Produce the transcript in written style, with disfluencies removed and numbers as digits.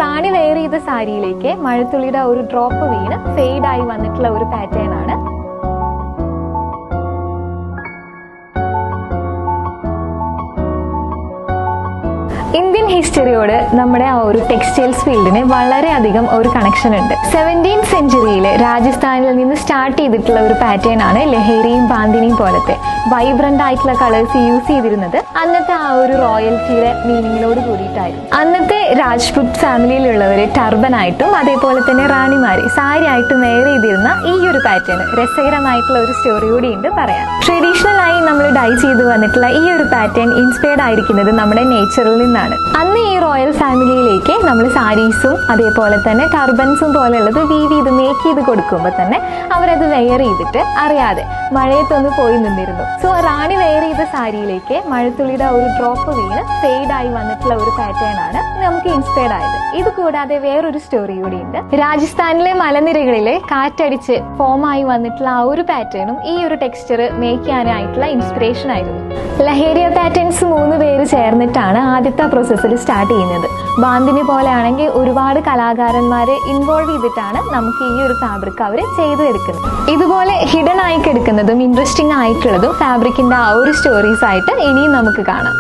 റാണി wear ചെയ്ത സാരിയിലേക്ക് മഴത്തുള്ളിയുടെ ഒരു drop വീണ് ഫെയ്ഡ് ആയി വന്നിട്ടുള്ള ഒരു പാറ്റേൺ ആണ്. ഇന്ത്യൻ ഹിസ്റ്ററിയോട് നമ്മുടെ ആ ഒരു ടെക്സ്റ്റൈൽസ് ഫീൽഡിന് വളരെയധികം ഒരു കണക്ഷൻ ഉണ്ട്. 17th സെഞ്ചുറിയിൽ രാജസ്ഥാനിൽ നിന്ന് സ്റ്റാർട്ട് ചെയ്തിട്ടുള്ള ഒരു പാറ്റേൺ ആണ് ലഹേരിയും ബാന്തിനിയും പോലത്തെ വൈബ്രന്റ് ആയിട്ടുള്ള കളേഴ്സ് യൂസ് ചെയ്തിരുന്നത്. അന്നത്തെ ആ ഒരു റോയൽറ്റിയുടെ മീനിങ്ങിനോട് കൂടിയിട്ടായിരുന്നു. അന്നത്തെ രാജ്പുത് ഫാമിലിയിലുള്ളവര് ടർബൻ ആയിട്ടും അതേപോലെ തന്നെ റാണിമാര് സാരി ആയിട്ടും വെയർ ചെയ്തിരുന്ന ഈ ഒരു പാറ്റേൺ രസകരമായിട്ടുള്ള ഒരു സ്റ്റോറി കൂടി ഉണ്ട് പറയാം. ട്രഡീഷണൽ ആയി നമ്മൾ ഡൈ ചെയ്ത് വന്നിട്ടുള്ള ഈ ഒരു പാറ്റേൺ ഇൻസ്പയർഡ് ആയിരിക്കുന്നത് നമ്മുടെ നേച്ചറിൽ നിന്നാണ്. അന്ന് ഈ റോയൽ ഫാമിലിയിലേക്ക് നമ്മൾ സാരീസും അതേപോലെ തന്നെ ടർബൻസും പോലെയുള്ളത് വീവ് ചെയ്ത് മേക്ക് ചെയ്ത് കൊടുക്കുമ്പോൾ തന്നെ അവരത് വെയർ ചെയ്തിട്ട് അറിയാതെ മഴയത്തൊന്ന് പോയി നിന്നിരുന്നു. സോ റാണി വെയർ ചെയ്ത സാരിയിലേക്ക് മഴത്തുള്ളിയുടെ ഒരു ഡ്രോപ്പ് വീണ് ഫെയ്ഡ് ആയി വന്നിട്ടുള്ള ഒരു പാറ്റേൺ ആണ് നമുക്ക് ഇൻസ്പയർഡ് ആയത്. ഇത് കൂടാതെ വേറൊരു സ്റ്റോറി കൂടി ഉണ്ട്. രാജസ്ഥാനിലെ മലനിരകളിലെ കാറ്റടിച്ച് ഫോം ആയി വന്നിട്ടുള്ള ആ ഒരു പാറ്റേണും ഈ ഒരു ടെക്സ്ചർ മേക്ക് ചെയ്യാനായിട്ടുള്ള ഇൻസ്പിറേഷൻ ആയിരുന്നു. ലഹേരിയ പാറ്റേൺസ് 3 പേര് ചേർന്നിട്ടാണ് ആദ്യത്തെ പ്രോസസ്സിൽ സ്റ്റാർട്ട് ചെയ്യുന്നത്. ബാന്തിനി പോലെ ആണെങ്കിൽ ഒരുപാട് കലാകാരന്മാരെ ഇൻവോൾവ് ചെയ്തിട്ടാണ് നമുക്ക് ഈ ഒരു ഫാബ്രിക് അവർ ചെയ്തെടുക്കുന്നത്. ഇതുപോലെ ഹിഡൻ ആയി കിടക്കുന്നതും ഇൻട്രസ്റ്റിംഗ് ആയിട്ടുള്ളതും ഫാബ്രിക്കിന്റെ ആ ഒരു സ്റ്റോറീസ് ആയിട്ട് ഇനിയും നമുക്ക് കാണാം.